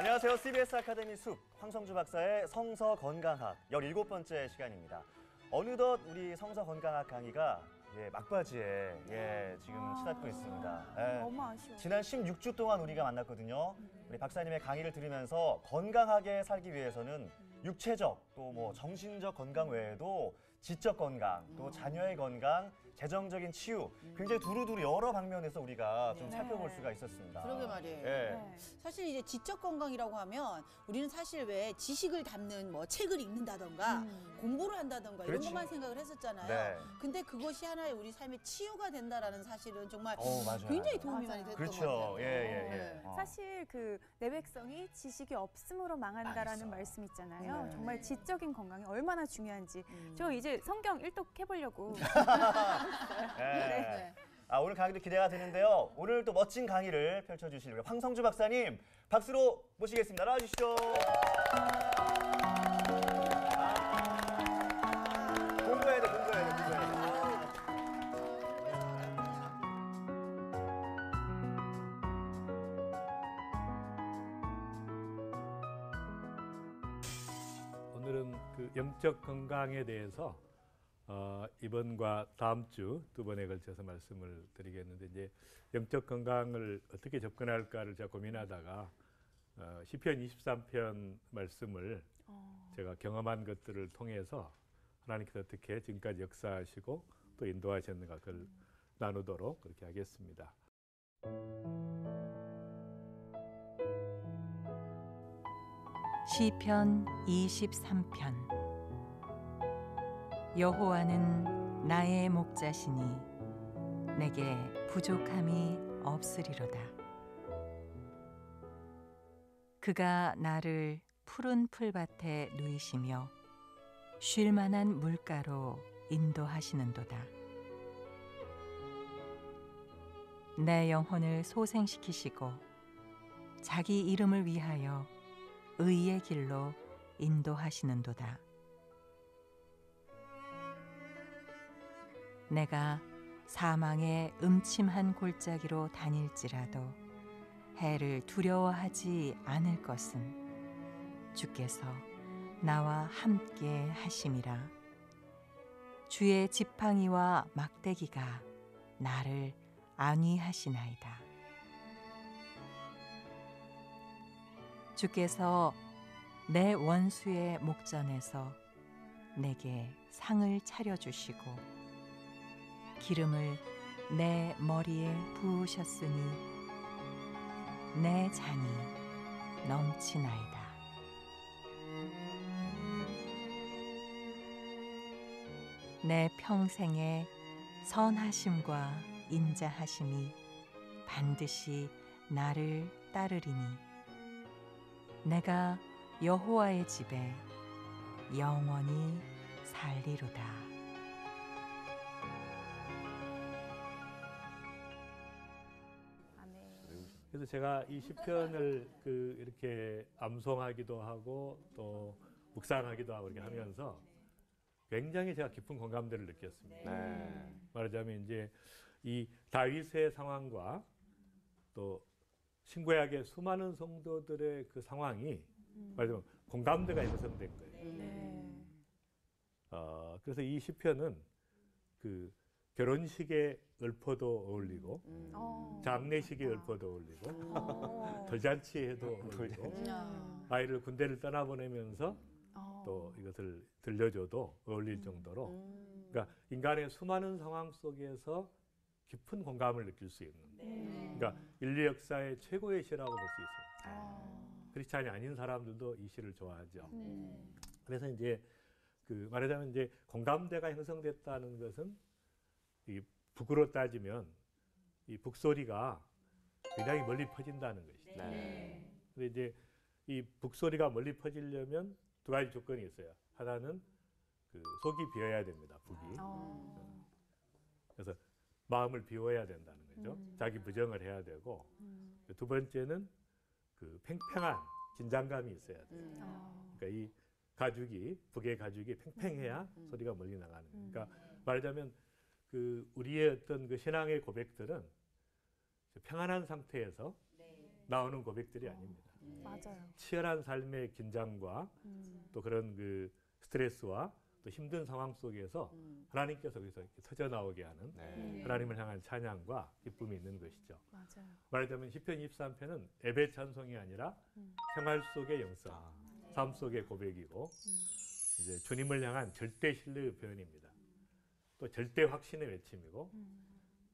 안녕하세요. CBS 아카데미 숲 황성주 박사의 성서 건강학 17번째 시간입니다. 어느덧 우리 성서 건강학 강의가 막바지에 지금 치닫고 있습니다. 너무 아쉬워. 지난 16주 동안 우리가 만났거든요. 우리 박사님의 강의를 들으면서 건강하게 살기 위해서는 육체적 또 뭐 정신적 건강 외에도 지적 건강, 또 자녀의 건강, 재정적인 치유, 굉장히 두루두루 여러 방면에서 우리가 좀 살펴볼 수가 있었습니다. 그러게 말이에요. 네. 사실 이제 지적 건강이라고 하면 우리는 사실 왜 지식을 담는 뭐 책을 읽는다던가 공부를 한다던가 이런 그렇지. 것만 생각을 했었잖아요. 네. 근데 그것이 하나의 우리 삶의 치유가 된다라는 사실은 정말 맞아요. 굉장히 도움이 많이 맞아요. 됐던 것 그렇죠. 같아요. 예. 사실 그 내 백성이 지식이 없음으로 망한다라는 말씀 있잖아요. 네. 정말 지적인 건강이 얼마나 중요한지. 저 이제 성경 일독해보려고. 네. 오늘 강의도 기대가 되는데요. 오늘 또 멋진 강의를 펼쳐주실 우리 황성주 박사님 박수로 모시겠습니다. 나와주시죠. 공부해야 돼. 오늘은 그 영적 건강에 대해서 이번과 다음 주 두 번에 걸쳐서 말씀을 드리겠는데, 이제 영적 건강을 어떻게 접근할까를 제가 고민하다가 시편 23편 말씀을 제가 경험한 것들을 통해서 하나님께서 어떻게 지금까지 역사하시고 또 인도하셨는가 그걸 나누도록 그렇게 하겠습니다. 시편 23편. 여호와는 나의 목자시니 내게 부족함이 없으리로다. 그가 나를 푸른 풀밭에 누이시며 쉴 만한 물가로 인도하시는도다. 내 영혼을 소생시키시고 자기 이름을 위하여 의의 길로 인도하시는도다. 내가 사망의 음침한 골짜기로 다닐지라도 해를 두려워하지 않을 것은 주께서 나와 함께 하심이라. 주의 지팡이와 막대기가 나를 안위하시나이다. 주께서 내 원수의 목전에서 내게 상을 차려주시고 기름을 내 머리에 부으셨으니 내 잔이 넘치나이다. 내 평생의 선하심과 인자하심이 반드시 나를 따르리니 내가 여호와의 집에 영원히 살리로다. 그래서 제가 이 시편을 이렇게 암송하기도 하고 또 묵상하기도 하고 이렇게 하면서 굉장히 제가 깊은 공감대를 느꼈습니다. 말하자면 이제 이 다윗의 상황과 또 신구약의 수많은 성도들의 그 상황이 말하자면 공감대가 형성된 거예요. 그래서 이 시편은 그 결혼식의 읊어도 어울리고 장례식의 읊어도 어울리고 돌잔치에도 어울리고 아이를 군대를 떠나보내면서 또 이것을 들려줘도 어울릴 정도로, 그러니까 인간의 수많은 상황 속에서 깊은 공감을 느낄 수 있는, 그러니까 인류 역사의 최고의 시라고 볼 수 있습니다. 크리스찬이 아닌 사람들도 이 시를 좋아하죠. 그래서 이제 그 말하자면 이제 공감대가 형성됐다는 것은 이 북으로 따지면 이 북소리가 굉장히 멀리 퍼진다는 것이죠. 근데 이제 이 북소리가 멀리 퍼지려면 두 가지 조건이 있어요. 하나는 그 속이 비어야 됩니다. 북이. 그래서 마음을 비워야 된다는 거죠. 자기 부정을 해야 되고, 두 번째는 그 팽팽한 긴장감이 있어야 돼요. 그러니까 이 가죽이, 북의 가죽이 팽팽해야 소리가 멀리 나가는 거예요. 그러니까 말하자면 그 우리의 어떤 그 신앙의 고백들은 평안한 상태에서 나오는 고백들이 아닙니다. 맞아요. 치열한 삶의 긴장과 또 그런 그 스트레스와 또 힘든 상황 속에서 하나님께서 거기서 이렇게 터져 나오게 하는 하나님을 향한 찬양과 기쁨이 있는 것이죠. 맞아요. 말하자면 시편 23편은 예배 찬송이 아니라 생활 속의 영성, 삶 속의 고백이고 이제 주님을 향한 절대 신뢰의 표현입니다. 또 절대 확신의 외침이고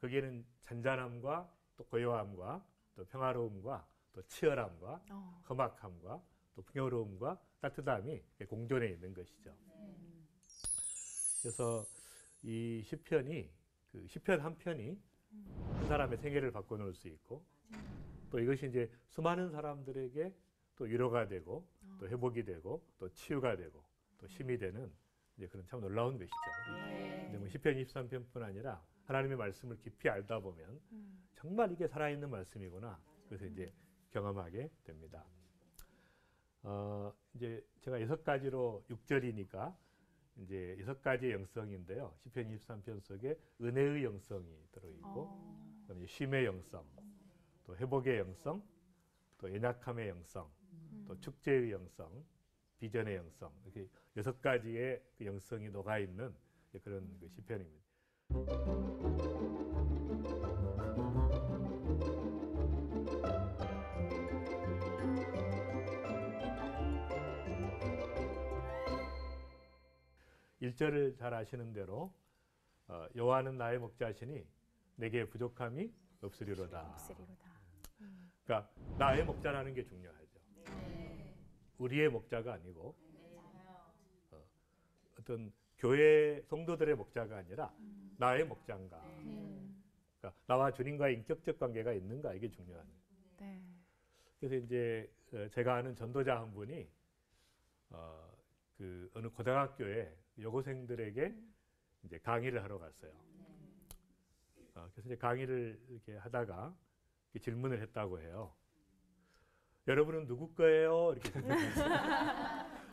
거기에는 잔잔함과 또 고요함과 또 평화로움과 또 치열함과 험악함과 또 풍요로움과 따뜻함이 공존해 있는 것이죠. 그래서 이 시편이 그 시편 한 편이 한 사람의 생애를 바꿔놓을 수 있고 또 이것이 이제 수많은 사람들에게 또 위로가 되고 또 회복이 되고 또 치유가 되고 또 힘이 되는 이제 그런 참 놀라운 것이죠. 근데 뭐 시편 23편뿐 아니라 하나님의 말씀을 깊이 알다 보면 정말 이게 살아있는 말씀이구나. 그래서 이제 경험하게 됩니다. 이제 제가 6가지로 6절이니까 이제 6가지의 영성인데요. 시편 23편 속에 은혜의 영성이 들어있고, 그다음에 쉼의 영성, 또 회복의 영성, 또 연약함의 영성, 또 축제의 영성, 비전의 영성, 이렇게 6가지의 그 영성이 녹아 있는 그런 그 시편입니다. 1절을 잘 아시는 대로 여호와는 나의 목자시니 내게 부족함이 없으리로다. 그러니까 나의 목자라는 게 중요하죠. 우리의 목자가 아니고 어떤 교회 성도들의 목자가 아니라 나의 목자인가. 그러니까 나와 주님과의 인격적 관계가 있는가 이게 중요한. 그래서 이제 제가 아는 전도자 한 분이 그 어느 고등학교에 여고생들에게 이제 강의를 하러 갔어요. 그래서 이제 강의를 이렇게 하다가 이렇게 질문을 했다고 해요. 여러분은 누구 거예요? 이렇게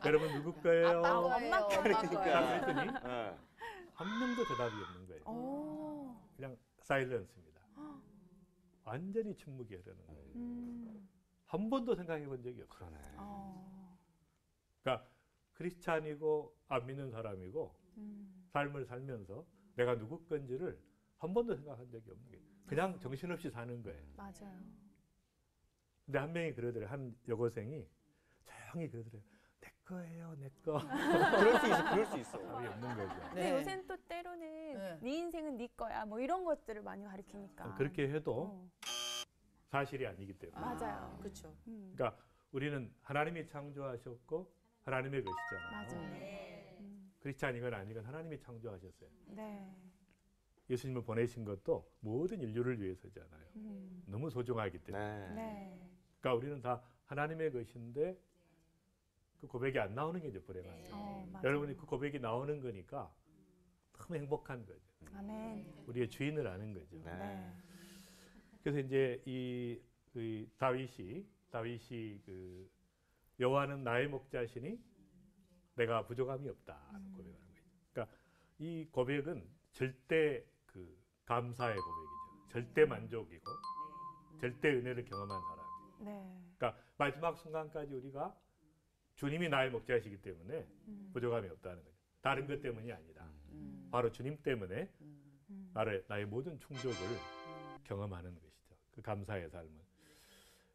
여러분 누구 거예요? 엄마 거예요. 그랬더니 한 명도 대답이 없는 거예요. 그냥 사일런스입니다. 완전히 침묵이 흐르는 거예요. 한 번도 생각해 본 적이 없어요. 그러니까 크리스찬이고 안 믿는 사람이고 삶을 살면서 내가 누구 건지를 한 번도 생각한 적이 없는 거예요. 그냥 정신없이 사는 거예요. 맞아요. 근데 한 명이 그러더래요. 한 여고생이 조용히 그러더래요. 내 거예요, 내 거. 그럴 수 있어. 답이 없는 거죠. 근데 요새는 또 때로는 네 인생은 네 거야 뭐 이런 것들을 많이 가르치니까. 그렇게 해도 사실이 아니기 때문에. 맞아요. 그렇죠. 그러니까 우리는 하나님이 창조하셨고 하나님의 것이잖아요. 맞아요. 크리스찬이건 아니건 하나님이 창조하셨어요. 네. 예수님을 보내신 것도 모든 인류를 위해서잖아요. 너무 소중하기 때문에. 네. 그러니까 우리는 다 하나님의 것인데 그 고백이 안 나오는 게 이제 불행한 거예요. 여러분이 그 고백이 나오는 거니까 너무 행복한 거죠. 아멘. 우리의 주인을 아는 거죠. 네. 그래서 이제 이 다윗이 그 여호와는 나의 목자시니 내가 부족함이 없다는 고백을 하는 거예요. 그러니까 이 고백은 절대 그 감사의 고백이죠. 절대 만족이고 절대 은혜를 경험한 사람이에요. 네. 그러니까 마지막 순간까지 우리가 주님이 나의 목자시기 때문에 부족함이 없다는 거죠. 다른 것 때문이 아니라 바로 주님 때문에 나의 모든 충족을 경험하는 것이죠. 그 감사의 삶을.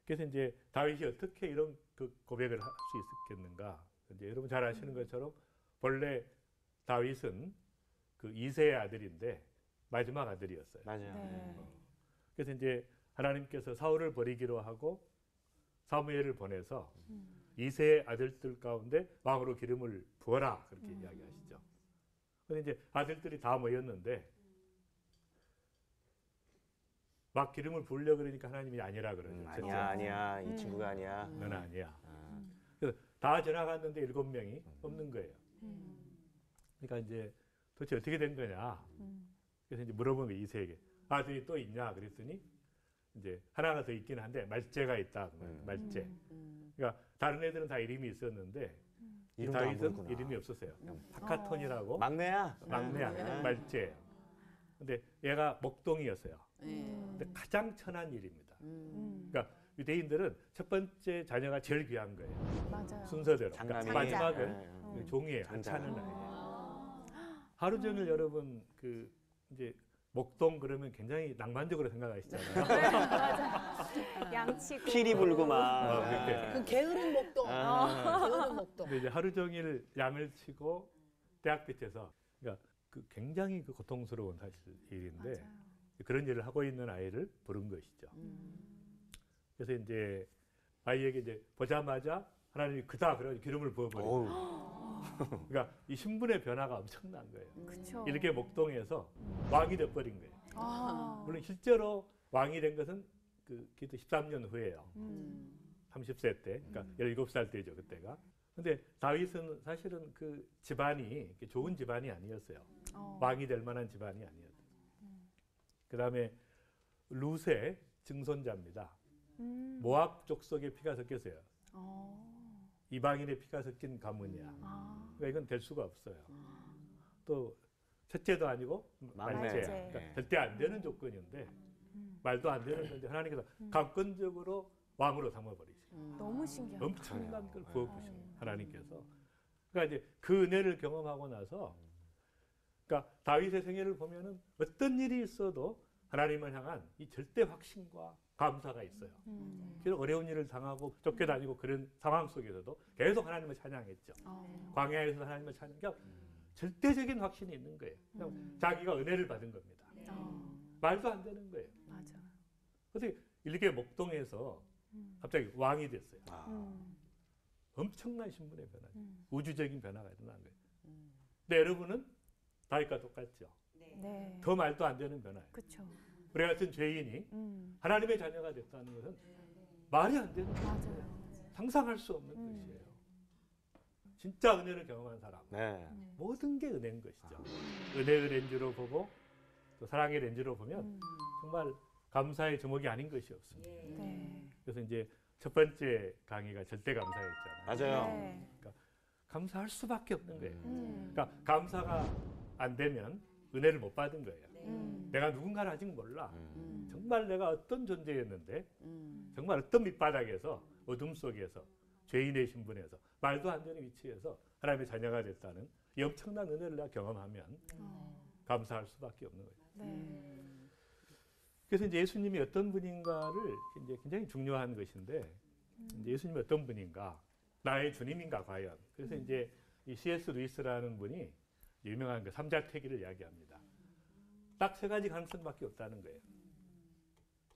그래서 이제 다윗이 어떻게 이런 그 고백을 할 수 있었겠는가? 이제 여러분 잘 아시는 것처럼 본래 다윗은 그 이새의 아들인데 마지막 아들이었어요. 맞아요. 네. 그래서 이제 하나님께서 사울을 버리기로 하고 사무엘을 보내서 이새의 아들들 가운데 왕으로 기름을 부어라 그렇게 이야기하시죠. 그런데 이제 아들들이 다 모였는데 막 기름을 부으려 그러니까 하나님이 아니라 그러죠. 아니야. 이 친구가 아니야. 너는 아니야. 그래서 다 지나갔는데 7명이 없는 거예요. 그러니까 이제 도대체 어떻게 된 거냐. 그래서 이제 물어본 거예요, 이새에게. 아들이 또 있냐 그랬더니 이제 하나가 더 있긴 한데 말제가 있다. 말제. 그러니까 다른 애들은 다 이름이 있었는데 이 다윗은 이름이 없었어요. 파카톤이라고 막내야. 말제. 근데 얘가 목동이었어요. 근데 가장 천한 일입니다. 그러니까 유대인들은 첫 번째 자녀가 제일 귀한 거예요. 맞아요. 순서대로. 장남이. 그러니까 마지막은 네. 종이에요. 장자. 하찮은 아이예요. 하루 종일 여러분 그 이제 목동 그러면 굉장히 낭만적으로 생각하시잖아요. 네, 맞아요. 양치고. 피리 불고 막. 그렇게. 그 게으른 목동. 게으른 목동. 근데 이제 하루 종일 양을 치고 대학 빛에서 그러니까 그 굉장히 그 고통스러운 사실 일인데 맞아요. 그런 일을 하고 있는 아이를 부른 것이죠. 그래서 이제 아이에게 이제 보자마자 하나님이 그다 그래가지고 기름을 부어버려요. 어우. 그러니까 이 신분의 변화가 엄청난 거예요. 그쵸. 이렇게 목동에서 왕이 돼버린 거예요. 아. 물론 실제로 왕이 된 것은 그 기도 13년 후예요. 30세 때, 그러니까 17살 때죠 그때가. 근데 다윗은 사실은 그 집안이 이렇게 좋은 집안이 아니었어요. 왕이 될 만한 집안이 아니었어요. 그다음에 룻의 증손자입니다. 모압 족속의 피가 섞였어요. 이방인의 피가 섞인 가문이야. 그러니까 이건 될 수가 없어요. 또 첫째도 아니고 막내. 말째야. 말째. 그러니까 절대 안 되는 조건인데 말도 안 되는 건데 하나님께서 강권적으로 왕으로 삼아버리시고 너무 신기하다. 엄청난 걸 부어부신 하나님께서. 그러니까 이제 그 은혜를 경험하고 나서 그러니까 다윗의 생애를 보면은 어떤 일이 있어도 하나님을 향한 이 절대 확신과 감사가 있어요. 비록 어려운 일을 당하고 쫓겨다니고 그런 상황 속에서도 계속 하나님을 찬양했죠. 광야에서 하나님을 찬양하고 절대적인 확신이 있는 거예요. 그냥 자기가 은혜를 받은 겁니다. 말도 안 되는 거예요. 맞아. 어떻게 이렇게 목동에서 갑자기 왕이 됐어요. 엄청난 신분의 변화, 우주적인 변화가 일어난 거예요. 근데 여러분은 다윗과 똑같죠. 네. 더 말도 안 되는 변화예요. 그쵸. 우리 같은 죄인이 하나님의 자녀가 됐다는 것은 말이 안 되는 거예요. 맞아요. 상상할 수 없는 것이에요. 진짜 은혜를 경험한 사람, 네. 모든 게 은혜인 것이죠. 은혜의 렌즈로 보고 또 사랑의 렌즈로 보면 정말 감사의 제목이 아닌 것이 없습니다. 네. 그래서 이제 첫 번째 강의가 절대 감사였잖아요. 맞아요. 네. 감사할 수밖에 없는 거예요. 음. 그러니까 감사가 안 되면 은혜를 못 받은 거예요. 음. 내가 누군가를 아직 몰라. 음. 정말 내가 어떤 존재였는데 정말 어떤 밑바닥에서 어둠 속에서 죄인의 신분에서 말도 안 되는 위치에서 하나님의 자녀가 됐다는 이 엄청난 은혜를 내가 경험하면 감사할 수밖에 없는 거예요. 네. 그래서 이제 예수님이 어떤 분인가를 이제 굉장히 중요한 것인데 이제 예수님이 어떤 분인가, 나의 주님인가 과연. 그래서 이제 이 C.S. 루이스라는 분이 유명한 그 삼자태기를 이야기합니다. 딱 세 가지 가능성밖에 없다는 거예요.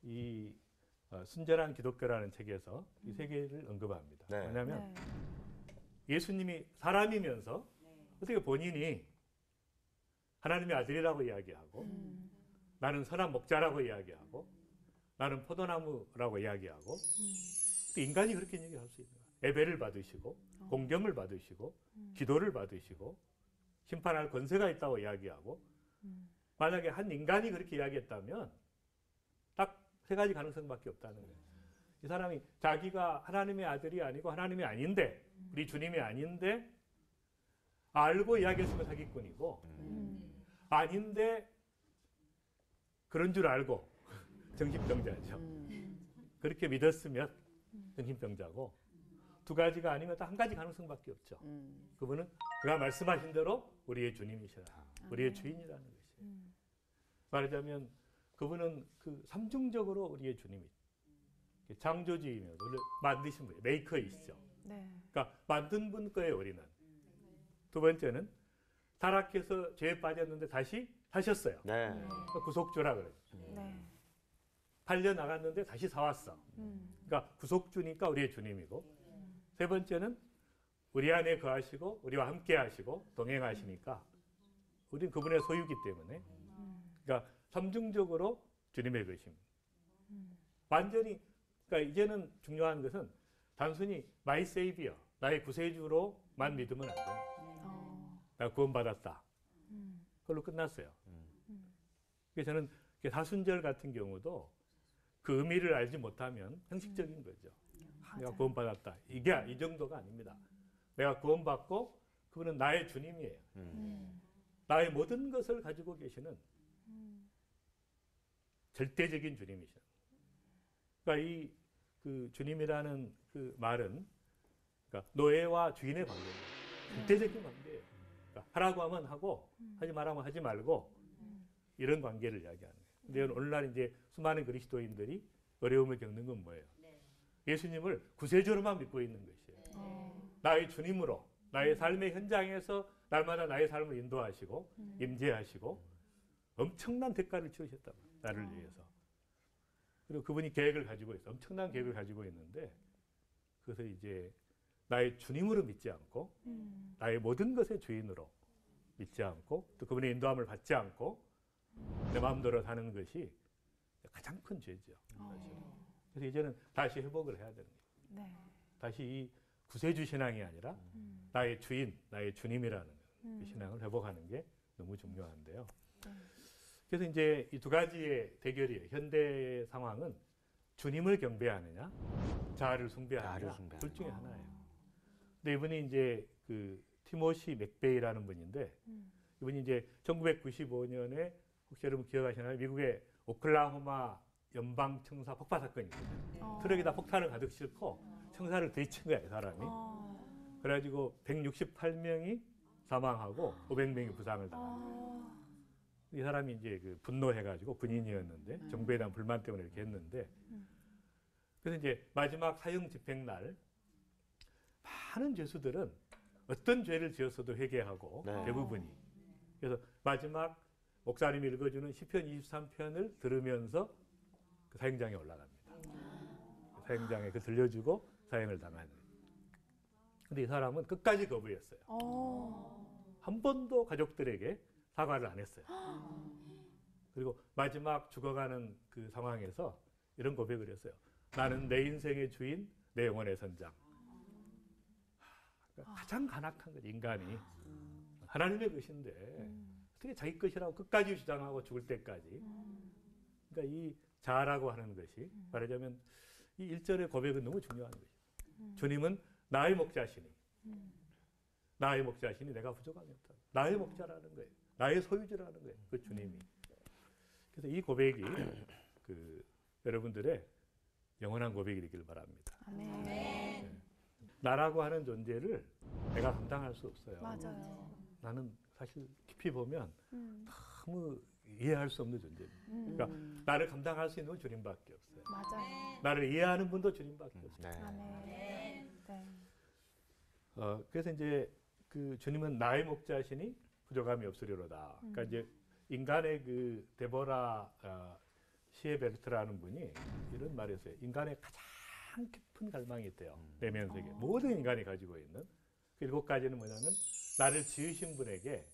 이 순전한 기독교라는 책에서 이 세 개를 언급합니다. 네. 왜냐하면 네. 예수님이 사람이면서 어떻게 본인이 하나님의 아들이라고 이야기하고 나는 선한 목자라고 이야기하고 나는 포도나무라고 이야기하고 또 인간이 그렇게 얘기할 수 있는 거예요. 예배를 받으시고 공경을 받으시고 기도를 받으시고 심판할 권세가 있다고 이야기하고 만약에 한 인간이 그렇게 이야기했다면 딱 세 가지 가능성밖에 없다는 거예요. 이 사람이 자기가 하나님의 아들이 아니고 하나님이 아닌데 우리 주님이 아닌데 알고 이야기했으면 사기꾼이고 아닌데 그런 줄 알고 정신병자죠. 그렇게 믿었으면 정신병자고 두 가지가 아니면 딱 한 가지 가능성밖에 없죠. 그분은 그가 말씀하신 대로 우리의 주님이시라. 우리의 주인이라는 것이에요. 말하자면 그분은 그 삼중적으로 우리의 주님이죠. 창조주이며 만드신 분이에요. 메이커이시죠. 네. 그러니까 만든 분 거예요, 우리는. 두 번째는 타락해서 죄에 빠졌는데 다시 사셨어요. 네. 그러니까 구속주라 그래요. 네. 팔려 나갔는데 다시 사왔어. 그러니까 구속주니까 우리의 주님이고. 세 번째는 우리 안에 거하시고 우리와 함께 하시고 동행하시니까 우리는 그분의 소유기 때문에 그러니까 삼중적으로 주님의 것입니다. 완전히 그러니까 이제는 중요한 것은 단순히 마이 세이비어 나의 구세주로만 믿으면 안 돼요. 나 구원받았다. 그걸로 끝났어요. 그래서 저는 사순절 같은 경우도 그 의미를 알지 못하면 형식적인 거죠. 내가 구원받았다. 이게 이 정도가 아닙니다. 내가 구원받고 그분은 나의 주님이에요. 나의 모든 것을 가지고 계시는 절대적인 주님이시죠. 그러니까 이 그 주님이라는 그 말은 그러니까 노예와 주인의 관계예요. 절대적인 관계예요. 그러니까 하라고 하면 하고 하지 말라면 하지 말고 이런 관계를 이야기하는 거예요. 근데 오늘날 이제 수많은 그리스도인들이 어려움을 겪는 건 뭐예요? 예수님을 구세주로만 믿고 있는 것이에요. 나의 주님으로 나의 삶의 현장에서 날마다 나의 삶을 인도하시고 임재하시고 엄청난 대가를 치르셨다. 나를 위해서. 그리고 그분이 계획을 가지고 있어. 엄청난 계획을 가지고 있는데 그것을 이제 나의 주님으로 믿지 않고 나의 모든 것의 주인으로 믿지 않고 또 그분의 인도함을 받지 않고 내 마음대로 사는 것이 가장 큰 죄죠. 사실은. 그래서 이제는 다시 회복을 해야 되는 거예요. 네. 다시 이 구세주 신앙이 아니라 나의 주인, 나의 주님이라는 그 신앙을 회복하는 게 너무 중요한데요. 그래서 이제 이 두 가지의 대결이에요. 현대 상황은 주님을 경배하느냐, 자아를 숭배하느냐, 둘 중에 하나예요. 근데 이분이 이제 그 티모시 맥베이라는 분인데 이분이 이제 1995년에 혹시 여러분 기억하시나요? 미국의 오클라호마 연방 청사 폭파 사건이 있거든요. 트럭에다 폭탄을 가득 싣고 청사를 들이친 거야, 이 사람이. 그래가지고 168명이 사망하고 500명이 부상을 당합니다. 이 사람이 이제 그 분노해가지고 군인이었는데 정부에 대한 불만 때문에 이렇게 했는데 그래서 이제 마지막 사형 집행 날 많은 죄수들은 어떤 죄를 지었어도 회개하고 대부분이 그래서 마지막 목사님이 읽어주는 시편 23편을 들으면서 그 사형장에 올라갑니다. 사형장에 그 들려주고 사형을 당하는. 근데 이 사람은 끝까지 거부했어요. 한 번도 가족들에게 사과를 안 했어요. 그리고 마지막 죽어가는 그 상황에서 이런 고백을 했어요. 나는 내 인생의 주인, 내 영혼의 선장. 그러니까 가장 간악한 것, 인간이. 하나님의 것인데 어떻게 자기 것이라고 끝까지 주장하고 죽을 때까지. 그러니까 이 자아라고 하는 것이 말하자면 이 1절의 고백은 너무 중요한 것이죠. 주님은 나의 목자시니 나의 목자시니 내가 부족함이 없다. 나의 목자라는 거예요. 나의 소유주라는 거예요. 그 주님이. 그래서 이 고백이 그 여러분들의 영원한 고백이 되길 바랍니다. 네. 나라고 하는 존재를 내가 감당할 수 없어요. 맞아요. 나는 사실 깊이 보면 너무 이해할 수 없는 존재입니다. 그러니까 나를 감당할 수 있는 건 주님밖에 없어요. 맞아요. 나를 이해하는 분도 주님밖에 없어요. 네. 그래서 이제 그 주님은 나의 목자시니 부족함이 없으리로다. 그러니까 이제 인간의 그 데보라 시에베르트라는 분이 이런 말을 했어요. 인간의 가장 깊은 갈망이 있대요. 내면 세계. 모든 인간이 가지고 있는 그 7가지는 뭐냐면 나를 지으신 분에게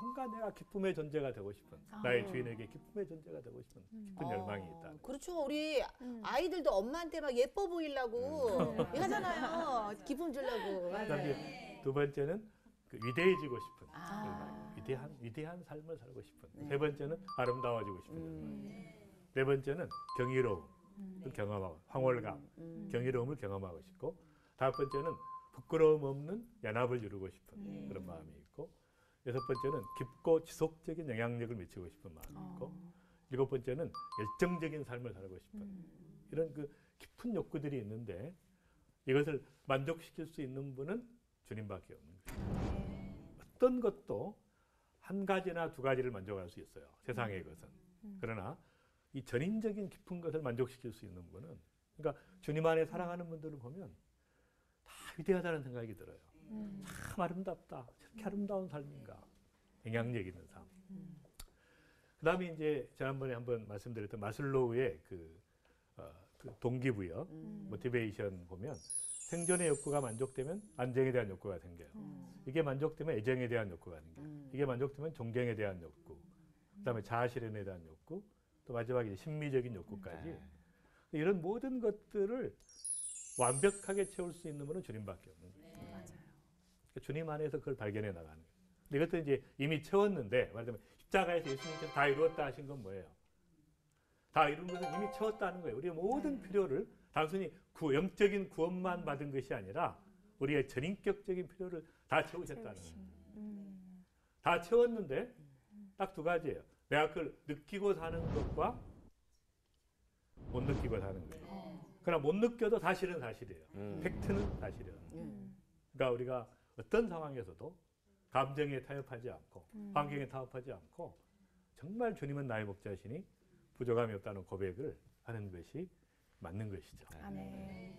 뭔가 내가 기쁨의 존재가 되고 싶은 나의 주인에게 기쁨의 존재가 되고 싶은 깊은 열망이 있다. 그렇죠. 우리 아이들도 엄마한테 막 예뻐 보이려고 하잖아요. 기쁨 주려고. 그다음에 두 번째는 그 위대해지고 싶은 열망, 위대한 삶을 살고 싶은. 세 번째는 아름다워지고 싶은 열망. 네 번째는 경이로움, 경험하고 황홀감, 경이로움을 경험하고 싶고. 다섯 번째는 부끄러움 없는 연합을 이루고 싶은 그런 마음이 있고. 여섯 번째는 깊고 지속적인 영향력을 미치고 싶은 마음이 있고. 일곱 번째는 열정적인 삶을 살고 싶은 이런 그 깊은 욕구들이 있는데 이것을 만족시킬 수 있는 분은 주님밖에 없는 거예요. 어떤 것도 한 가지나 두 가지를 만족할 수 있어요. 세상의 것은. 그러나 이 전인적인 깊은 것을 만족시킬 수 있는 분은 그러니까 주님 안에 사랑하는 분들을 보면 다 위대하다는 생각이 들어요. 참 아름답다. 저렇게 아름다운 삶인가. 영향력 있는 삶. 그 다음에 이제 지난번에 한번 말씀드렸던 마슬로우의 그 동기부여, 모티베이션 보면 생존의 욕구가 만족되면 안정에 대한 욕구가 생겨요. 이게 만족되면 애정에 대한 욕구가 생겨요. 이게 만족되면 존경에 대한 욕구, 그 다음에 자아실현에 대한 욕구, 또 마지막에 이제 심미적인 욕구까지. 이런 모든 것들을 완벽하게 채울 수 있는 분은 주님밖에 없는 거예요. 그러니까 주님 안에서 그걸 발견해 나가는 거예요. 근데 이것도 이제 이미 채웠는데, 말하자면 십자가에서 예수님께서 다 이루었다 하신 건 뭐예요? 다 이룬 것은 이미 채웠다는 거예요. 우리의 모든 필요를 단순히 영적인 구원만 받은 것이 아니라 우리의 전인격적인 필요를 다 채우셨다는 거예요. 다 채웠는데 딱 두 가지예요. 내가 그걸 느끼고 사는 것과 못 느끼고 사는 거예요. 그러나 못 느껴도 사실은 사실이에요. 팩트는 사실이에요. 그러니까 우리가 어떤 상황에서도 감정에 타협하지 않고 환경에 타협하지 않고 정말 주님은 나의 목자시니 부족함이 없다는 고백을 하는 것이 맞는 것이죠. 아멘.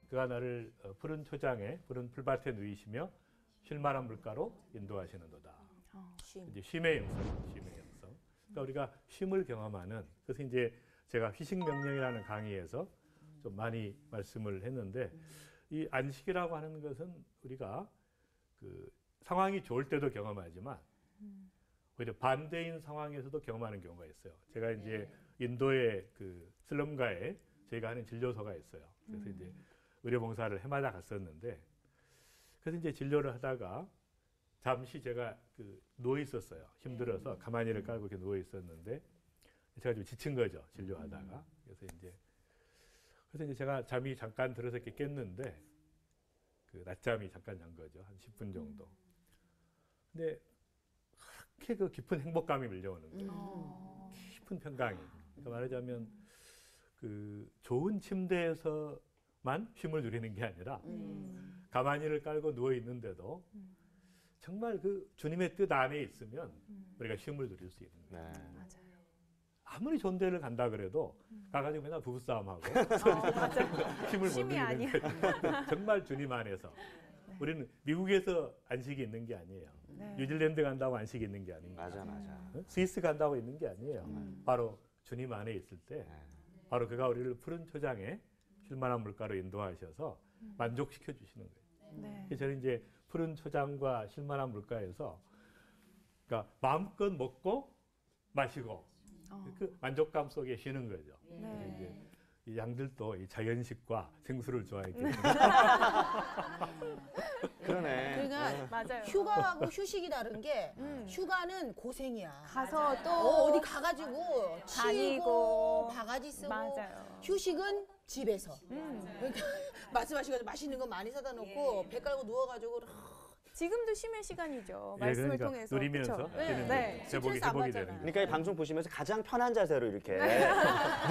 그가 나를 푸른 초장에 푸른 풀밭에 누이시며 쉴만한 물가로 인도하시는도다. 이제 쉼의 영성, 쉼의 영성. 그러니까 우리가 쉼을 경험하는, 그래서 이제 제가 휴식 명령이라는 강의에서 좀 많이 말씀을 했는데, 이 안식이라고 하는 것은 우리가 그 상황이 좋을 때도 경험하지만 오히려 반대인 상황에서도 경험하는 경우가 있어요. 제가 이제 인도의 그 슬럼가에 저희가 하는 진료소가 있어요. 그래서 이제 의료봉사를 해마다 갔었는데, 그래서 이제 진료를 하다가 잠시 제가 그 누워 있었어요. 힘들어서 가만히를 깔고 이렇게 누워 있었는데 제가 좀 지친 거죠. 진료하다가. 그래서 이제 제가 잠이 잠깐 들어서 이렇게 깼는데 그 낮잠이 잠깐 잔 거죠. 한 10분 정도. 근데 그렇게 그 깊은 행복감이 밀려오는 거예요. 깊은 평강이. 그러니까 말하자면 그 좋은 침대에서만 쉼을 누리는 게 아니라 가만히를 깔고 누워 있는데도 정말 그 주님의 뜻 안에 있으면 우리가 쉼을 누릴 수 있는 거예요. 맞아요. 아무리 좋은 데를 간다 그래도 가가지고 맨날 부부싸움하고 힘을 못 쉼이 누리는 아니야. 거예요. 정말 주님 안에서. 우리는 미국에서 안식이 있는 게 아니에요. 네. 뉴질랜드 간다고 안식이 있는 게 아닙니다. 맞아. 어? 스위스 간다고 있는 게 아니에요. 바로 주님 안에 있을 때 바로 그가 우리를 푸른 초장에 쉴만한 물가로 인도하셔서 만족시켜 주시는 거예요. 네. 그래서 저는 이제 푸른 초장과 쉴만한 물가에서 그러니까 마음껏 먹고 마시고 그 만족감 속에 쉬는 거죠. 네. 이제 이 양들도 이 자연식과 생수를 좋아하기 때문에 그러네. 그러니까 맞아요. 휴가하고 휴식이 다른 게 음. 휴가는 고생이야. 가서 또 어디 가가지고 다니고. 치고 바가지 쓰고. 맞아요. 휴식은 집에서. 그러니까 말씀하시고 맛있는 거 많이 사다 놓고 배 깔고 누워가지고 지금도 쉼의 시간이죠. 예, 말씀을 그러니까 통해서. 누리면서 그쵸? 되는 네. 거죠. 회복이 스트레스 안 되는 받잖아요. 거죠. 그러니까 이 방송 보시면서 가장 편한 자세로 이렇게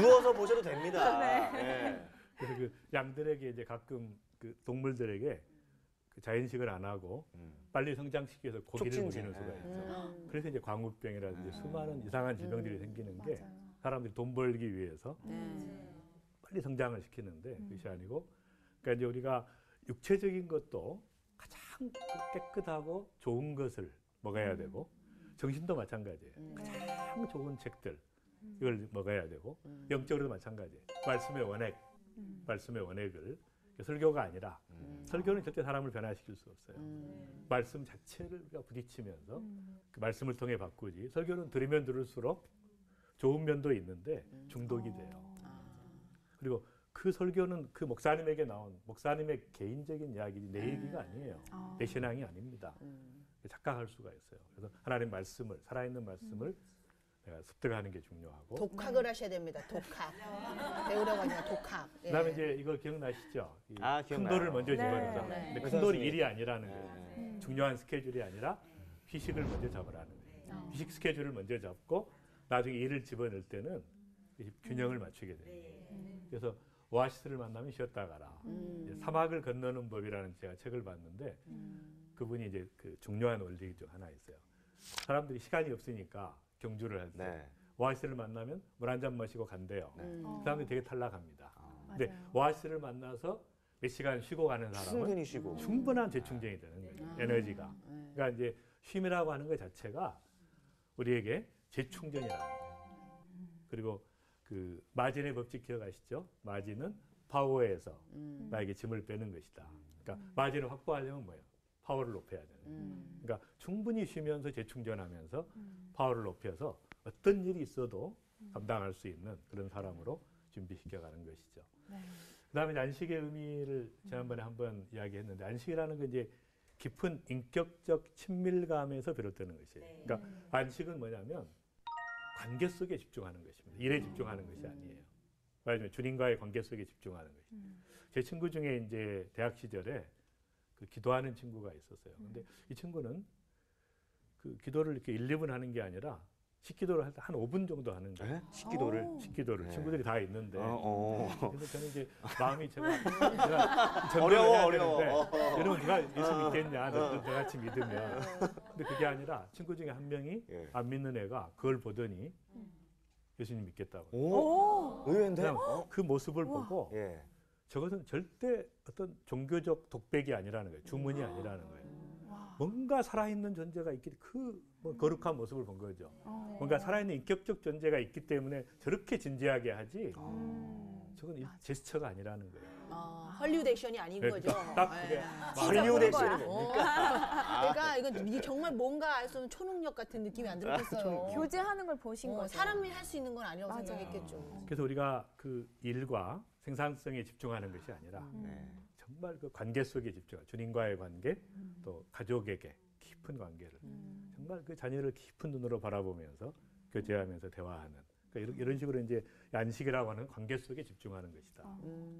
누워서 보셔도 됩니다. 네. 그래서 그 양들에게 이제 가끔 그 동물들에게 그 자연식을 안 하고 빨리 성장시켜서 고기를 촉진제. 먹이는 수가 예. 있죠. 그래서 이제 광우병이라든지 수많은 이상한 질병들이 생기는 게 맞아요. 사람들이 돈 벌기 위해서 빨리 성장을 시키는데 그것이 아니고, 그러니까 이제 우리가 육체적인 것도 가장 깨끗하고 좋은 것을 먹어야 되고, 정신도 마찬가지예요. 가장 좋은 책들 이걸 먹어야 되고, 영적으로도 마찬가지예요. 말씀의 원액, 말씀의 원액을 설교가 아니라 설교는 절대 사람을 변화시킬 수 없어요. 말씀 자체를 우리가 부딪히면서 그 말씀을 통해 바꾸지. 설교는 들으면 들을수록 좋은 면도 있는데 중독이 돼요. 그리고 그 설교는 그 목사님에게 나온 목사님의 개인적인 이야기지 내 얘기가 아니에요. 내 신앙이 아닙니다. 착각할 수가 있어요. 그래서 하나님 말씀을, 살아있는 말씀을 내가 습득하는 게 중요하고. 독학을 하셔야 됩니다. 독학. 배우려고 하냐 독학. 예. 그다음에 이제 이거 기억나시죠? 이 아, 큰 기억나요. 돌을 먼저 네. 집어넣자. 네. 근데 의사 큰 돌이 선생님. 일이 아니라는 거예요. 중요한 스케줄이 아니라 휴식을 먼저 잡으라는 거예요. 휴식 스케줄을 먼저 잡고 나중에 일을 집어넣을 때는 이 균형을 맞추게 돼요. 그래서 오아시스를 만나면 쉬었다 가라. 이제 사막을 건너는 법이라는 제가 책을 봤는데 그분이 이제 그 중요한 원리 중 하나 있어요. 사람들이 시간이 없으니까 경주를 할 때 네. 오아시스를 만나면 물 한 잔 마시고 간대요. 그 사람들이 되게 탈락합니다. 근데 맞아요. 오아시스를 만나서 몇 시간 쉬고 가는 사람은 충분히 쉬고. 충분한 재충전이 되는 거예요. 에너지가. 그러니까 이제 쉼이라고 하는 것 자체가 우리에게 재충전이라는 거예요. 그리고 그 마진의 법칙 기억하시죠? 마진은 파워에서 나에게 짐을 빼는 것이다. 그러니까 마진을 확보하려면 뭐예요? 파워를 높여야 되는 거예요. 그러니까 충분히 쉬면서 재충전하면서 파워를 높여서 어떤 일이 있어도 감당할 수 있는 그런 사람으로 준비시켜가는 것이죠. 네. 그다음에 안식의 의미를 지난번에 한번 이야기했는데, 안식이라는 건 이제 깊은 인격적 친밀감에서 비롯되는 것이에요. 그러니까 안식은 뭐냐면 관계 속에 집중하는 것입니다. 일에 집중하는 것이 아니에요. 말하자면 주님과의 관계 속에 집중하는 것이죠. 제 친구 중에 이제 대학 시절에 그 기도하는 친구가 있었어요. 근데 이 친구는 그 기도를 이렇게 1, 2분 하는 게 아니라 식기도를 할 때 한 5분 정도 하는 거예요. 네? 식기도를? 오. 식기도를 네. 친구들이 다 있는데 그래서 저는 이제 마음이 제가 어려워. 여러분 내가 예수 믿겠냐? 너같이 믿으면. 근데 그게 아니라 친구 중에 한 명이 예. 안 믿는 애가 그걸 보더니 예수님 믿겠다고. 오, 의외인데? 그냥 그 모습을 보고 예. 저것은 절대 어떤 종교적 독백이 아니라는 거예요. 주문이 아니라는 거예요. 뭔가 살아있는 존재가 있기 뭐 거룩한 모습을 본 거죠. 뭔가 살아있는 인격적 존재가 있기 때문에 저렇게 진지하게 하지 저건 제스처가 아니라는 거예요. 헐리우드 액션이 아닌 네, 거죠. 딱 그게 헐리우드 진짜 액션이 그런 뭡니까? 그러니까 이건 이게 정말 뭔가 알 수 없는 초능력 같은 느낌이 안 들었겠어요. 교제하는 걸 보신 거죠. 사람이 할 수 있는 건 아니라고 맞아요. 생각했겠죠. 그래서 우리가 그 일과 생산성에 집중하는 것이 아니라 네. 정말 그 관계 속에 집중하고 주님과의 관계 또 가족에게 깊은 관계를 정말 그 자녀를 깊은 눈으로 바라보면서 교제하면서 대화하는 그러니까 이런 식으로 이제 안식이라고 하는 관계 속에 집중하는 것이다.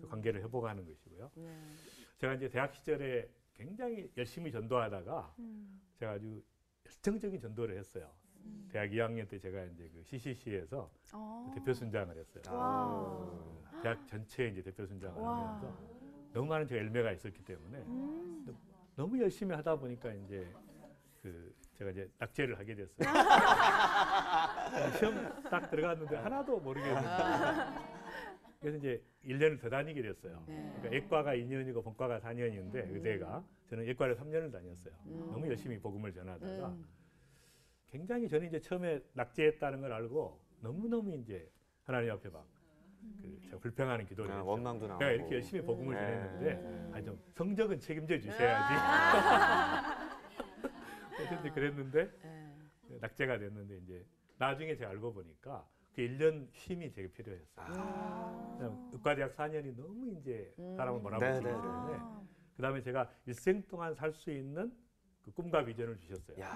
그 관계를 회복하는 것이고요. 제가 이제 대학 시절에 굉장히 열심히 전도하다가 제가 아주 열정적인 전도를 했어요. 대학 2학년 때 제가 이제 그 CCC에서 대표 순장을 했어요. 대학 전체에 이제 대표 순장을 하면서 너무 많은 제가 열매가 있었기 때문에 너무 열심히 하다 보니까 이제 그 제가 이제 낙제를 하게 됐어요. 시험 딱 들어갔는데 하나도 모르겠는데 그래서 이제 1년을 더 다니게 됐어요. 그러니까 예과가 2년이고 본과가 4년인데 의대가 저는 예과를 3년을 다녔어요. 너무 열심히 복음을 전하다가 굉장히 저는 이제 처음에 낙제했다는 걸 알고 너무너무 이제 하나님 앞에 막 제가 불평하는 기도를 했죠. 원망도 나오고. 내가 이렇게 열심히 복음을 네. 전했는데 아니 좀 성적은 책임져 주셔야지. 그런데 그랬는데 낙제가 됐는데 이제 나중에 제가 알고 보니까 그 1년 쉼이 되게 필요했어요. 그냥 의과대학 4년이 너무 이제 사람을 몰아붙이기 네, 네, 네. 때문에 그다음에 제가 일생 동안 살 수 있는 그 꿈과 비전을 주셨어요. 야,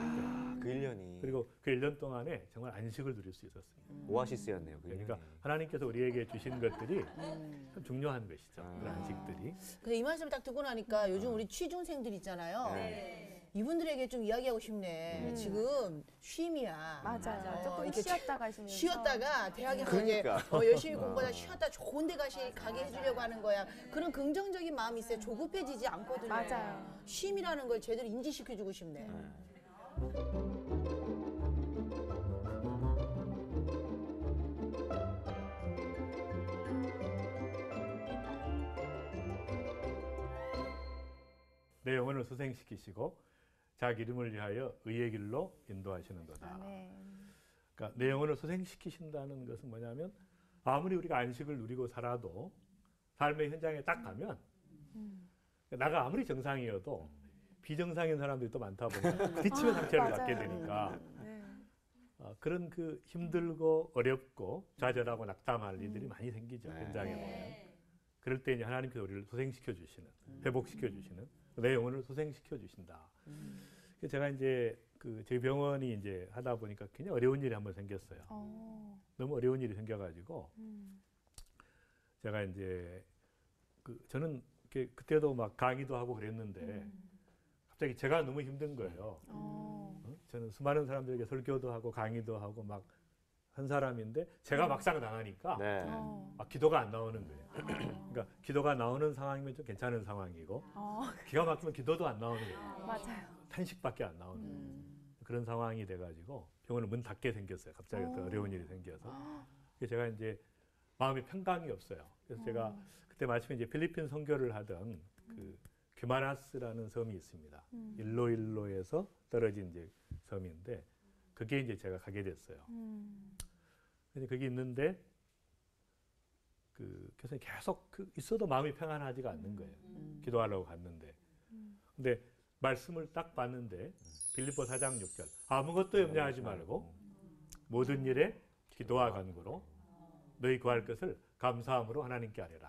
그 1년이 그리고 그 1년 동안에 정말 안식을 누릴 수 있었어요. 오아시스였네요. 그 그러니까 1년이. 하나님께서 우리에게 주신 것들이 참 중요한 것이죠. 그런 안식들이. 근데 이 말씀을 딱 듣고 나니까 요즘 우리 취중생들 있잖아요. 이분들에게 좀 이야기하고 싶네. 지금 쉼이야. 맞아요. 조금 이렇게 쉬었다 가시면서. 쉬었다가 대학에 그러니까. 이제 열심히 공부하다 쉬었다 좋은 데 가게 해주려고 하는 거야. 그런 긍정적인 마음이 있어야 조급해지지 않거든요. 맞아요. 쉼이라는 걸 제대로 인지시켜주고 싶네. 내 영혼을 소생시키시고 자기 이름을 위하여 의의 길로 인도하시는도다. 그러니까 내 영혼을 소생시키신다는 것은 뭐냐면 아무리 우리가 안식을 누리고 살아도 삶의 현장에 딱 가면 나가 아무리 정상이어도 비정상인 사람들이 또 많다 보니까 부딪히면 상처를 받게 되니까 그런 그 힘들고 어렵고 좌절하고 낙담할 일들이 많이 생기죠. 현장에 보면. 그럴 때 이제 하나님께서 우리를 소생시켜 주시는, 회복시켜 주시는 내 영혼을 소생시켜 주신다. 그래서 제가 이제 그 저희 병원이 이제 하다 보니까 굉장히 어려운 일이 한번 생겼어요. 너무 어려운 일이 생겨가지고 제가 이제 저는 그때도 막 강의도 하고 그랬는데 갑자기 제가 너무 힘든 거예요. 저는 수많은 사람들에게 설교도 하고 강의도 하고 막 한 사람인데 제가 막상 나가니까 네. 막 기도가 안 나오는 거예요. 그러니까 기도가 나오는 상황이면 좀 괜찮은 상황이고 기가 막히면 기도도 안 나오는 거예요. 맞아요. 탄식밖에 안 나오는 거예요. 그런 상황이 돼가지고 병원을 문 닫게 생겼어요. 갑자기 어떤 어려운 일이 생겨서. 그래서 제가 이제 마음이 평강이 없어요. 그래서 제가 그때 마침에 이제 필리핀 선교를 하던 그 규마나스라는 섬이 있습니다. 일로일로에서 떨어진 이제 섬인데 그게 이제 제가 가게 됐어요. 근데 거기 있는데 그 교수님 계속 있어도 마음이 평안하지가 않는 거예요. 기도하려고 갔는데. 근데 말씀을 딱 봤는데 빌립보 4장 6절 아무것도 염려하지 말고 모든 일에 기도와 간구로 너희 구할 것을 감사함으로 하나님께 아뢰라.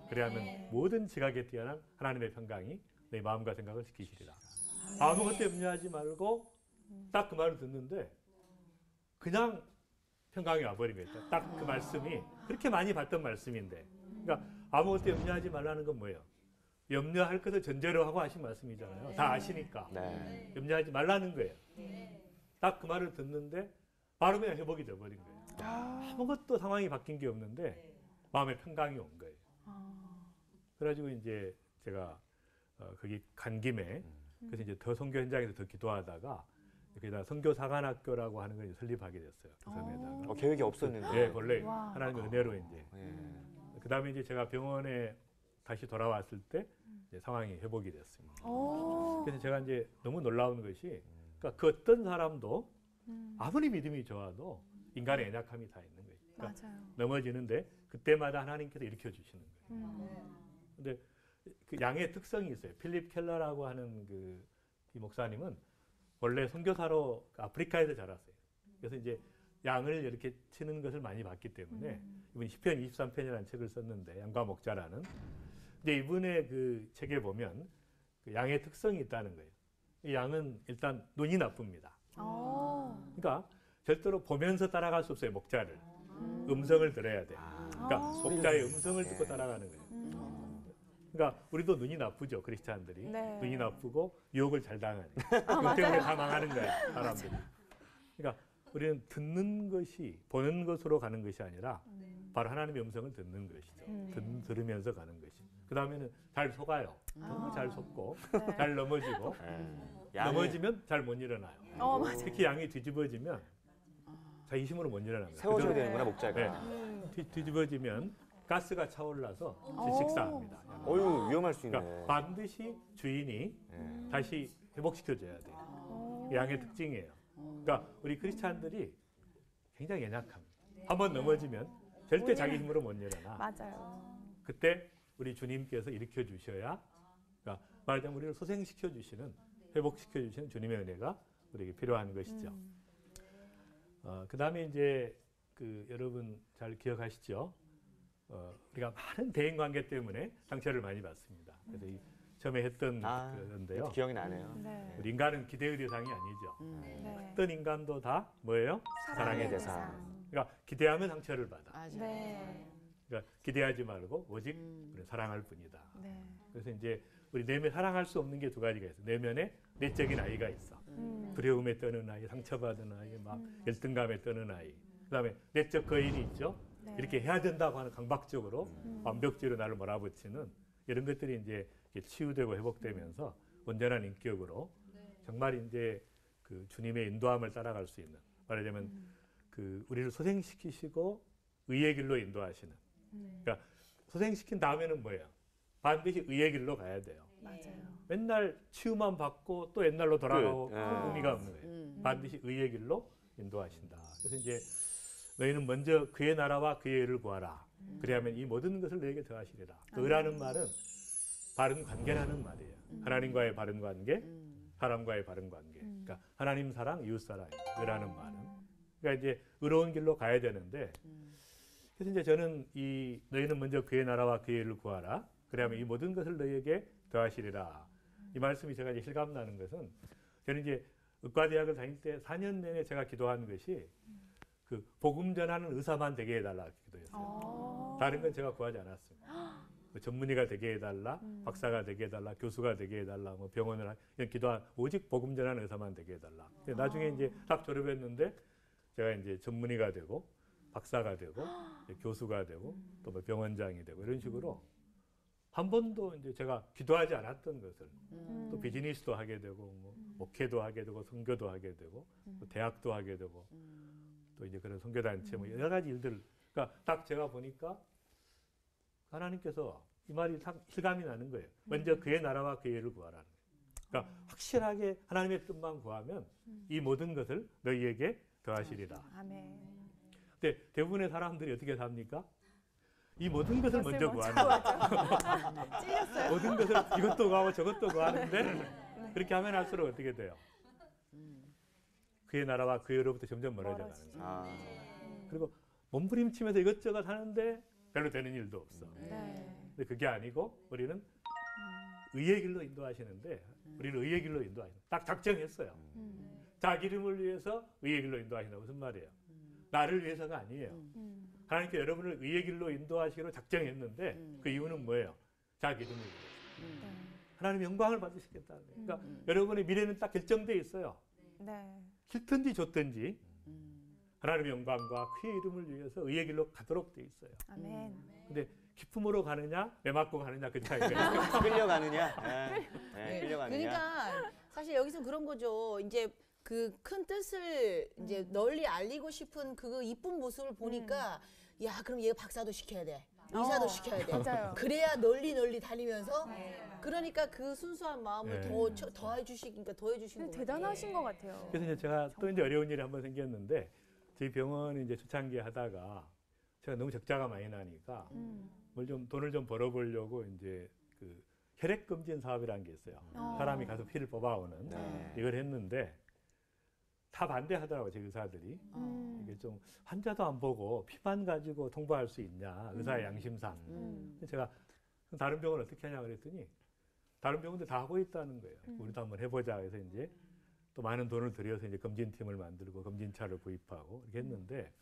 그래야면 모든 지각에 뛰어난 하나님의 평강이 내 마음과 생각을 지키시리라. 아무것도 염려하지 말고 딱 그 말을 듣는데 그냥 평강이 와버린 거예요. 딱 그 말씀이 그렇게 많이 봤던 말씀인데 그러니까 아무것도 염려하지 말라는 건 뭐예요? 염려할 것을 전제로 하고 하신 말씀이잖아요. 다 아시니까. 네. 염려하지 말라는 거예요. 딱 그 말을 듣는데 바로 그냥 회복이 돼버린 거예요. 아무것도 상황이 바뀐 게 없는데 마음에 평강이 온 거예요. 그래가지고 이제 제가 거기 간 김에 그래서 이제 더 선교 현장에서 더 기도하다가 거기다 선교사관학교라고 하는 걸 설립하게 됐어요. 그 섬에다가. 계획이 없었는데. 네, 원래 와. 하나님의 은혜로 이제. 예. 그다음에 이제 제가 병원에 다시 돌아왔을 때 이제 상황이 회복이 됐습니다. 오. 그래서 제가 이제 너무 놀라운 것이 그러니까 그 어떤 사람도 아무리 믿음이 좋아도 인간의 연약함이 다 있는 거예요. 그러니까 맞아요. 넘어지는데 그때마다 하나님께서 일으켜 주시는 거예요. 근데 그 양의 특성이 있어요. 필립 켈러라고 하는 이 목사님은 원래 선교사로 아프리카에서 자랐어요. 그래서 이제 양을 이렇게 치는 것을 많이 봤기 때문에 이분이 시편 23편이라는 책을 썼는데 양과 목자라는. 이제 이분의 그 책에 보면 그 양의 특성이 있다는 거예요. 이 양은 일단 눈이 나쁩니다. 그러니까 절대로 보면서 따라갈 수 없어요. 목자를. 음성을 들어야 돼요. 그러니까 목자의 음성을 듣고 따라가는 거예요. 그러니까 우리도 눈이 나쁘죠. 크리스찬들이. 네. 눈이 나쁘고 유혹을 잘 당하는. 그 때문에 다 망하는 거예요. 사람들이. 그러니까 우리는 듣는 것이 보는 것으로 가는 것이 아니라 바로 하나님의 음성을 듣는 것이죠. 들으면서 가는 것이. 그 다음에는 잘 속아요. 너무 잘 속고 네. 잘 넘어지고 넘어지면 잘 못 일어나요. 맞아요. 특히 양이 뒤집어지면 자기 힘으로 못 일어납니다. 세워줘야 그대로- 되는구나, 목자가. 네. 뒤집어지면 가스가 차올라서 질식사합니다. 어유 위험할 수 있네. 그러니까 반드시 주인이 예. 다시 회복시켜줘야 돼요. 양의 특징이에요. 그러니까 우리 크리스찬들이 굉장히 연약합니다. 한번 넘어지면 절대 자기 힘으로 못 일어나. 맞아요. 그때 우리 주님께서 일으켜 주셔야, 그러니까 말하자면 우리를 소생시켜 주시는, 회복시켜 주시는 주님의 은혜가 우리에게 필요한 것이죠. 그 다음에 이제 여러분 잘 기억하시죠? 우리가 많은 대인 관계 때문에 상처를 많이 받습니다. 그래서 처음에 했던 그런데요. 기억이 나네요. 네. 우리 인간은 기대의 대상이 아니죠. 네. 어떤 인간도 다 뭐예요? 사랑의 대상. 그러니까 기대하면 상처를 받아. 맞아. 네. 그러니까 기대하지 말고 오직 우리는 사랑할 뿐이다. 네. 그래서 이제 우리 내면 사랑할 수 없는 게 두 가지가 있어. 내면에 내적인 아이가 있어. 두려움에 떠는 아이, 상처받은 아이, 막 열등감에 떠는 아이. 그다음에 내적 거인이 있죠. 네. 이렇게 해야 된다고 하는 강박적으로 완벽주의로 나를 몰아붙이는 이런 것들이 이제 치유되고 회복되면서 온전한 인격으로 정말 이제 그 주님의 인도함을 따라갈 수 있는, 말하자면 우리를 소생시키시고 의의 길로 인도하시는. 그러니까 소생시킨 다음에는 뭐예요? 반드시 의의 길로 가야 돼요. 맞아요. 맨날 치유만 받고 또 옛날로 돌아가고 의미가 없는 거예요. 음. 반드시 의의 길로 인도하신다. 그래서 이제 너희는 먼저 그의 나라와 그의 의를 구하라. 그래야면 이 모든 것을 너에게 더하시리라. 의라는 말은 바른 관계라는 말이에요. 하나님과의 바른 관계, 사람과의 바른 관계. 그러니까 하나님 사랑, 이웃 사랑. 의라는 말은. 그러니까 이제 의로운 길로 가야 되는데, 그래서 이제 저는 너희는 먼저 그의 나라와 그의 의를 구하라. 그래야면 이 모든 것을 너희에게 더하시리라. 이 말씀이 제가 이제 실감나는 것은, 저는 이제 의과대학을 다닐 때 4년 내내 제가 기도한 것이 복음 전하는 의사만 되게 해달라 기도했어요. 다른 건 제가 구하지 않았습니다. 전문의가 되게 해달라, 박사가 되게 해달라, 교수가 되게 해달라, 뭐 병원을 이런 기도한 오직 복음 전하는 의사만 되게 해달라. 근데 나중에 이제 딱 졸업했는데 제가 이제 전문의가 되고 박사가 되고 교수가 되고 또 뭐 병원장이 되고 이런 식으로 한 번도 이제 제가 기도하지 않았던 것을 또 비즈니스도 하게 되고 뭐 목회도 하게 되고 선교도 하게 되고 또 대학도 하게 되고 또 이제 그런 선교단체 뭐 여러 가지 일들. 그러니까 딱 제가 보니까 하나님께서 이 말이 딱 실감이 나는 거예요. 먼저 그의 나라와 그의 의를 구하라는 거예요. 그러니까 확실하게 하나님의 뜻만 구하면 이 모든 것을 너희에게 더하시리라. 아멘. 근데 대부분의 사람들이 어떻게 삽니까? 이 모든 것을 그것을 먼저 먼저 구하는 찔렸어요. 모든 것을 이것도 구하고 저것도 구하는데 그렇게 하면 할수록 어떻게 돼요? 그의 나라와 그의 의로부터 점점 멀어져 가는 거예요. 그리고 몸부림치면서 이것저것 하는데 별로 되는 일도 없어. 네. 근데 그게 아니고 우리는 의의 길로 인도하시는데 우리는 의의 길로 인도하시는 딱 작정했어요. 자기 이름을 위해서 의의 길로 인도하신다. 무슨 말이에요? 나를 위해서가 아니에요. 하나님께 여러분을 의의 길로 인도하시기로 작정했는데 그 이유는 뭐예요? 자기 이름을 위해서. 하나님 영광을 받으시겠다는 거예요. 그러니까 여러분의 미래는 딱 결정돼 있어요. 네. 싫든지 좋든지 하나님의 영광과 그의 이름을 위해서 의의 길로 가도록 돼 있어요. 아멘. 근데 기쁨으로 가느냐, 매 맞고 가느냐 그 차이가 끌려가느냐? 끌려가느냐? 그러니까 사실 여기서 그런 거죠. 이제 그 큰 뜻을 이제 널리 알리고 싶은 그 이쁜 모습을 보니까 야, 그럼 얘가 박사도 시켜야 돼. 의사도 시켜야 돼. 맞아요. 그래야 널리 다니면서 그러니까 그 순수한 마음을 네. 더 해주시니까 더 해주신 근데 거예요. 대단하신 것 같아요. 그래서 이제 제가 또 이제 어려운 일이 한번 생겼는데 저희 병원이 이제 초창기에 하다가 제가 너무 적자가 많이 나니까 뭘 좀 돈을 좀 벌어보려고 이제 그 혈액 검진 사업이라는 게 있어요. 사람이 가서 피를 뽑아오는 이걸 했는데 다 반대하더라고요, 제 의사들이. 이게 좀 환자도 안 보고 피만 가지고 통보할 수 있냐, 의사의 양심상. 그래서 제가 다른 병원 어떻게 하냐 그랬더니 다른 병원들 다 하고 있다는 거예요. 우리도 한번 해보자 해서 이제 또 많은 돈을 들여서 이제 검진팀을 만들고 검진차를 구입하고 이렇게 했는데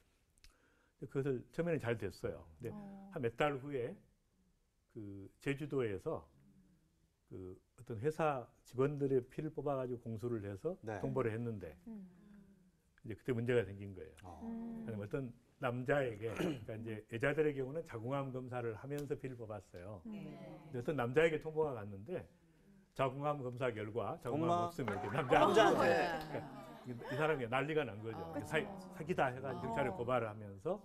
그것을 처음에는 잘 됐어요. 근데 한 몇 달 후에 그 제주도에서 그 어떤 회사 직원들의 피를 뽑아가지고 공수를 해서 통보를 했는데 이제 그때 문제가 생긴 거예요. 아니면 어떤 남자에게, 그러니까 이제 여자들의 경우는 자궁암 검사를 하면서 피를 뽑았어요. 근데 어떤 남자에게 통보가 갔는데 자궁암 검사 결과 자궁암 없으면 이렇게 남자한테 그러니까 이 사람이 난리가 난 거죠. 사기다 해가지고 경찰에 고발을 하면서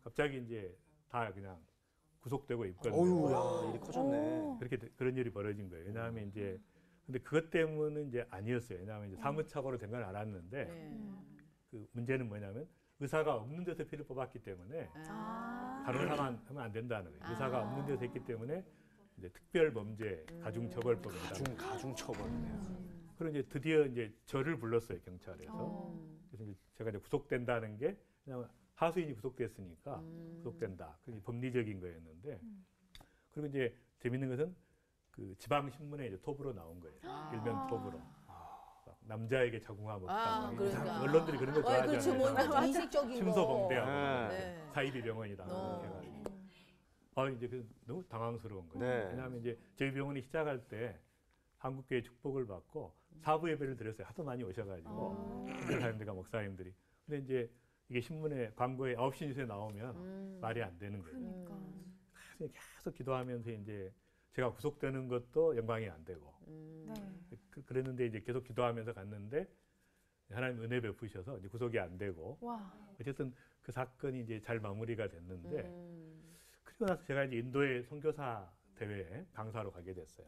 갑자기 이제 다 그냥 구속되고 입건되고. 어휴, 야, 일이 커졌네. 그렇게 그런 일이 벌어진 거예요. 왜냐하면 이제 근데 그것 때문은 이제 아니었어요. 왜냐하면 이제 사무착오로 된 건 알았는데 그 문제는 뭐냐면 의사가 없는 데서 피를 뽑았기 때문에 다른 사람 하면 안 된다는 거예요. 의사가 없는 데서 했기 때문에 이제 특별 범죄 가중처벌법입니다. 가중처벌이네요. 그리고 이제 드디어 이제 저를 불렀어요, 경찰에서. 그래서 이제 제가 이제 구속된다는 게 그냥 하수인이 구속됐으니까 구속된다. 그게 법리적인 거였는데 그리고 이제 재밌는 것은 그 지방 신문에 이제 톱으로 나온 거예요. 일면 톱으로. 남자에게 자궁암 없다. 그러니까. 언론들이 그런 거 좋아하잖아요. 그렇죠. 뭔가 인식적인 거. 침소봉대하고 네. 사이비병원이다. 이렇게 해가지고. 이제 그 너무 당황스러운 거예요. 네. 왜냐하면 이제 저희 병원이 시작할 때 한국교회 축복을 받고 사부 예배를 드렸어요. 하도 많이 오셔가지고 사람들과 목사님들이. 근데 이제 이게 신문에 광고에 9시 뉴스에 나오면 말이 안 되는 거예요. 그러니까. 그래서 계속 기도하면서 이제 제가 구속되는 것도 영광이 안 되고 네. 그랬는데 이제 계속 기도하면서 갔는데 하나님 은혜 베푸셔서 이제 구속이 안 되고 와. 어쨌든 그 사건이 이제 잘 마무리가 됐는데 그리고 나서 제가 이제 인도의 선교사 대회에 강사로 가게 됐어요.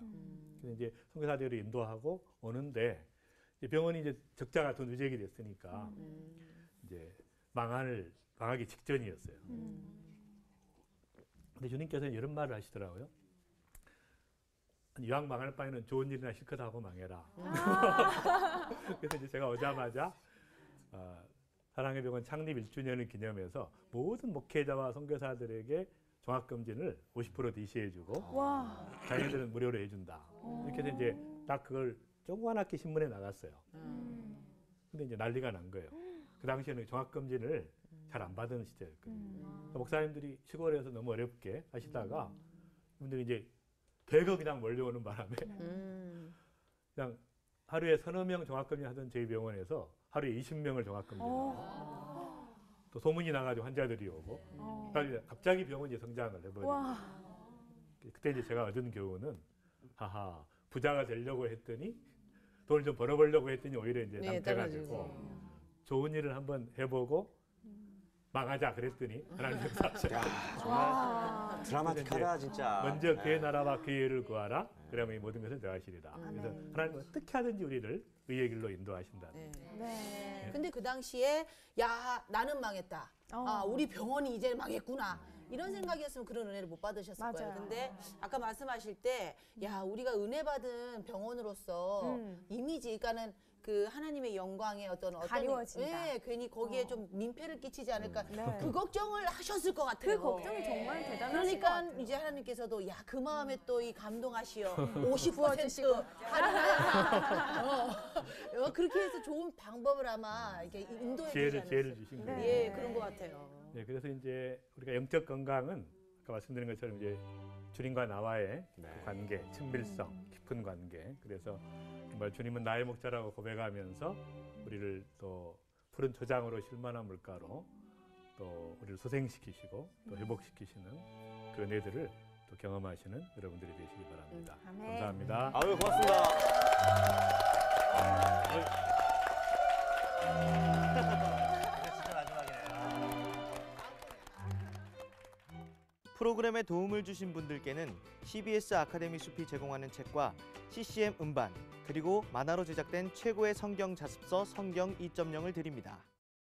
그래서 이제 선교사 대회를 인도하고 오는데 이제 병원이 이제 적자가 더 누적이 됐으니까 이제 망하기 직전이었어요. 근데 주님께서 이런 말을 하시더라고요. 이왕 망할 바에는 좋은 일이나 실컷 하고 망해라. 그래서 이제 제가 오자마자 사랑의 병원 창립 1주년을 기념해서 모든 목회자와 선교사들에게 종합검진을 50% DC해주고 와. 자기들은 무료로 해준다. 이렇게 해서 이제 딱 그걸 조그맣게 신문에 나갔어요. 근데 이제 난리가 난 거예요. 그 당시에는 종합검진을 잘 안 받은 시절이었거든요. 목사님들이 시골에서 너무 어렵게 하시다가 분들이 이제 배가 그냥 몰려오는 바람에 그냥 하루에 서너 명 종합검진 하던 저희 병원에서 하루에 20명을 종합검진하고 또 소문이 나가지고 환자들이 오고 갑자기 병원이 성장을 해버리고 그때 이제 제가 얻은 교훈은 하하 부자가 되려고 했더니 돈을 좀 벌어보려고 했더니 오히려 이제 낭패가 되고 좋은 일을 한번 해보고 망하자 그랬더니 하나님 역사하셔요. 정말 드라마틱하다 진짜. 먼저 그의 나라와 그의 의를 구하라. 그러면 이 모든 것을 더하시리라. 그래서 하나님은 어떻게 하든지 우리를 의의 길로 인도하신다. 네. 근데 그 당시에 야 나는 망했다. 우리 병원이 이제 망했구나. 이런 생각이었으면 그런 은혜를 못 받으셨을 거예요. 맞아요. 근데 아까 말씀하실 때 야 우리가 은혜 받은 병원으로서 이미지 그러니까는 그 하나님의 영광의 어떤 가리워진다. 괜히 거기에 좀 민폐를 끼치지 않을까 네. 그 걱정을 하셨을 것 같아요. 그 걱정이 정말 대단하신 것 그러니까 같아요. 이제 하나님께서도 야 그 마음에 또 이 감동하시어 50% 할인하여 그렇게 해서 좋은 방법을 아마 이렇게 인도해 주지 않았어요. 지혜를 주신 거예요. 예, 그런 것 같아요. 네, 그래서 이제 우리가 영적 건강은 아까 말씀드린 것처럼 이제 주님과 나와의 네. 그 관계, 친밀성, 깊은 관계. 그래서 정말 주님은 나의 목자라고 고백하면서 우리를 또 푸른 초장으로 실만한 물가로 또 우리를 소생시키시고 또 회복시키시는 그 은혜들을 또 경험하시는 여러분들이 되시기 바랍니다. 아멘. 감사합니다. 아유, 고맙습니다. 진짜 마지막이네요. 프로그램에 도움을 주신 분들께는 CBS 아카데미 숲이 제공하는 책과 CCM 음반 그리고 만화로 제작된 최고의 성경 자습서 성경 2.0을 드립니다.